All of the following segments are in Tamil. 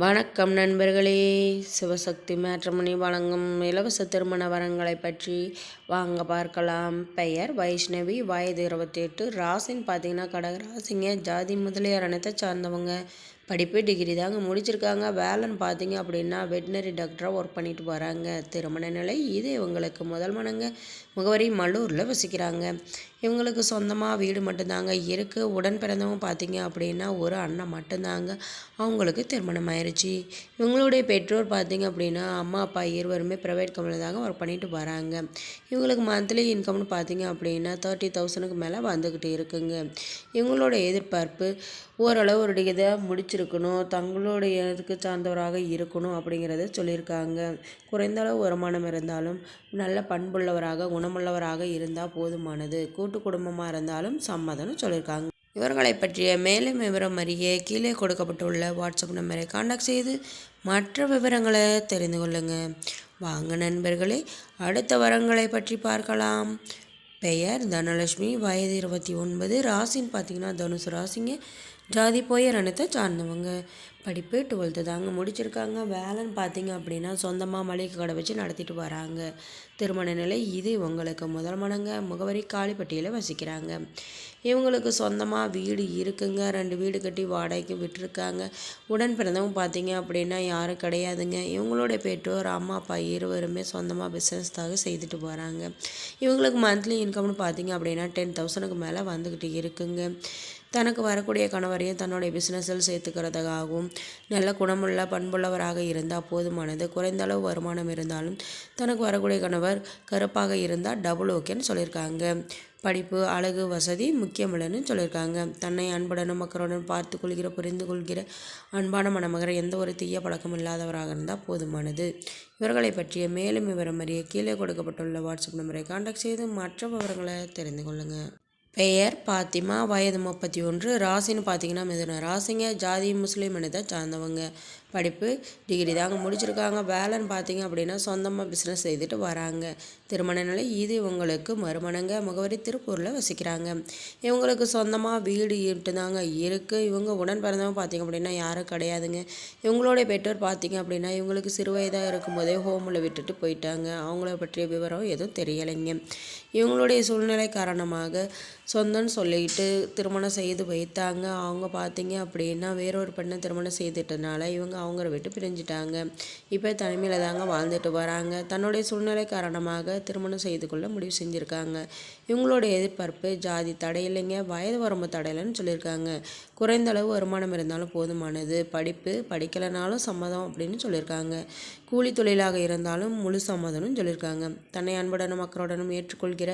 வணக்கம் நண்பர்களே. சிவசக்தி மேட்ரிமோனி வழங்கும் இலவச திருமண வரங்களை பற்றி வாங்க பார்க்கலாம். பெயர் வைஷ்ணவி, வயது 28, ராசின்னு பார்த்தீங்கன்னா கடகராசிங்க. ஜாதி முதலியார் அனைத்தை சார்ந்தவங்க. படிப்பு டிகிரி தாங்க முடிச்சிருக்காங்க. வேலைன்னு பார்த்தீங்க அப்படின்னா வெட்டினரி டாக்டராக ஒர்க் பண்ணிட்டு வராங்க. திருமண நிலை இது இவங்களுக்கு முதல் மனங்க. முகவரி மல்லூரில் வசிக்கிறாங்க. இவங்களுக்கு சொந்தமாக வீடு மட்டும்தாங்க இருக்குது. உடன் பிறந்தவங்க பார்த்தீங்க அப்படின்னா ஒரு அண்ணன் மட்டும்தாங்க. அவங்களுக்கு திருமணம் ஆயிடுச்சு. இவங்களுடைய பெற்றோர் பார்த்தீங்க அப்படின்னா அம்மா அப்பா இருவருமே ப்ரைவேட் கம்பெனியில் தாங்க ஒர்க் பண்ணிட்டு வராங்க. இவங்களுக்கு மந்த்லி இன்கம்னு பார்த்தீங்க அப்படின்னா 30,000க்கு மேலே வந்துக்கிட்டு இருக்குங்க. இவங்களோட எதிர்பார்ப்பு ஓரளவு ஒரு டிகிரி முடிச்சிருக்கணும், தங்களுடைய இதுக்கு சார்ந்தவராக இருக்கணும் அப்படிங்கிறத சொல்லியிருக்காங்க. குறைந்த அளவு வருமானம் இருந்தாலும் நல்ல பண்புள்ளவராக குணமுள்ளவராக இருந்தால் போதுமானது. கூட்டு குடும்பமாக இருந்தாலும் சம்மதம்னு சொல்லியிருக்காங்க. இவர்களை பற்றிய மேலும் விவரம் அறிய கீழே கொடுக்கப்பட்டுள்ள வாட்ஸ்அப் நம்பரை காண்டாக்ட் செய்து மற்ற விவரங்களை தெரிந்து கொள்ளுங்க. வாங்க நண்பர்களே, அடுத்த வரங்களை பற்றி பார்க்கலாம். பெயர் தனலட்சுமி, வயது 29, ராசின்னு பார்த்தீங்கன்னா தனுசு ராசிங்க. ஜாதி போயர் அனைத்தை சார்ந்தவங்க. படிப்பு 12th தாங்க முடிச்சிருக்காங்க. வேலைன்னு பார்த்தீங்க அப்படின்னா சொந்தமாக மளிகை கடை வச்சு நடத்திட்டு வராங்க. திருமண நிலை இது இவங்களுக்கு முதல் மனங்க. முகவரி காளிப்பட்டியில் வசிக்கிறாங்க. இவங்களுக்கு சொந்தமாக வீடு இருக்குங்க. 2 வீடு கட்டி வாடகைக்கு விட்டுருக்காங்க. உடன் பிறந்தவங்க பார்த்தீங்க அப்படின்னா யாரும் கிடையாதுங்க. இவங்களுடைய பெற்றோர் அம்மா அப்பா இருவருமே சொந்தமாக பிஸ்னஸ் தாங்க செய்துட்டு வராங்க. இவங்களுக்கு மந்த்லி இன்கம்னு பார்த்தீங்க அப்படின்னா 10,000க்கு மேலே வந்துக்கிட்டு இருக்குங்க. தனக்கு வரக்கூடிய கணவரையும் தன்னுடைய பிஸ்னஸில் சேர்த்துக்கிறதுக்காகவும் நல்ல குணமுள்ள பண்புள்ளவராக இருந்தால் போதுமானது. குறைந்த அளவு வருமானம் இருந்தாலும் தனக்கு வரக்கூடிய கணவர் கருப்பாக இருந்தால் டபுள் ஓகேன்னு சொல்லியிருக்காங்க. படிப்பு அழகு வசதி முக்கியமில்லைன்னு சொல்லியிருக்காங்க. தன்னை அன்புடனும் மக்களுடன் பார்த்து கொள்கிற புரிந்து கொள்கிற அன்பான மணமகர் எந்த ஒரு தீய பழக்கம் இல்லாதவராக இருந்தால் போதுமானது. இவர்களை பற்றிய மேலும் விவரம் அறிய கீழே கொடுக்கப்பட்டுள்ள வாட்ஸ்அப் நம்பரை காண்டாக்ட் செய்து மற்ற விவரங்களை தெரிந்து கொள்ளுங்கள். பெயர் பாத்திமா, வயது 31, ராசின்னு பார்த்தீங்கன்னா மிதுன ராசிங்க. ஜாதி முஸ்லீம் இனத்தை சார்ந்தவங்க. படிப்பு டிகிரி தாங்க முடிச்சிருக்காங்க. வேலைன்னு பார்த்தீங்க அப்படின்னா சொந்தமாக பிஸ்னஸ் செய்துட்டு வராங்க. திருமண நிலை இது இவங்களுக்கு மறுமணங்க. முகவரி திருப்பூரில் வசிக்கிறாங்க. இவங்களுக்கு சொந்தமாக வீடு தாங்க இருக்குது. இவங்க உடன் பிறந்தவங்க பார்த்தீங்க அப்படின்னா யாரும் கிடையாதுங்க. இவங்களுடைய பெற்றோர் பார்த்தீங்க அப்படின்னா இவங்களுக்கு சிறு வயதாக இருக்கும்போதே ஹோமில் விட்டுட்டு போயிட்டாங்க. அவங்கள பற்றிய விவரம் எதுவும் தெரியலைங்க. இவங்களுடைய சூழ்நிலை காரணமாக சொந்தம்னு சொல்லிட்டு திருமணம் செய்து வைத்தாங்க. அவங்க பார்த்தீங்க அப்படின்னா வேறொரு பெண்ணை திருமணம் செய்துட்டனால இவங்க அவங்கள விட்டு பிரிஞ்சிட்டாங்க. இப்போ தனிமையில் தாங்க வாழ்ந்துட்டு வராங்க. தன்னுடைய சூழ்நிலை காரணமாக திருமணம் செய்து கொள்ள முடிவு செஞ்சுருக்காங்க. இவங்களோட எதிர்பார்ப்பு ஜாதி தடை இல்லைங்க, வயது வரம்பு தடையில்லைன்னு சொல்லியிருக்காங்க. குறைந்த அளவு வருமானம் இருந்தாலும் போதுமானது. படிப்பு படிக்கலைனாலும் சம்மதம் அப்படின்னு சொல்லியிருக்காங்க. கூலி தொழிலாக இருந்தாலும் முழு சம்மதம்னு சொல்லியிருக்காங்க. தன்னை அன்புடனும் மக்களுடனும் ஏற்றுக்கொள்கிற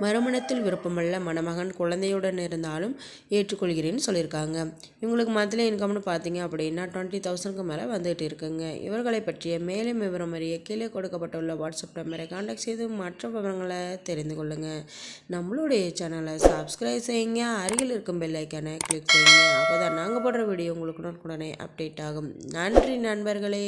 மறுமணத்தில் விருப்பமுள்ள மணமகன் குழந்தையுடன் இருந்தாலும் ஏற்றுக்கொள்கிறேன்னு சொல்லியிருக்காங்க. இவங்களுக்கு மந்த்லி இன்கம்னு பார்த்தீங்க அப்படின்னா 20,000க்கு மேலே வந்துகிட்டு இருக்குங்க. இவர்களை பற்றிய மேலும் விவரம் அறிய கீழே கொடுக்கப்பட்டுள்ள வாட்ஸ்அப் நம்பரை காண்டாக்ட் செய்து மற்ற விவரங்களை தெரிந்து கொள்ளுங்கள். நம்மளுடைய சேனலை சப்ஸ்கிரைப் செய்யுங்க. அருகில் இருக்கும் பெல் ஐக்கானை கிளிக் செய்யுங்க. அப்போ தான் நாங்கள் போடுற வீடியோ உங்களுக்கு உடனே அப்டேட் ஆகும். நன்றி நண்பர்களே.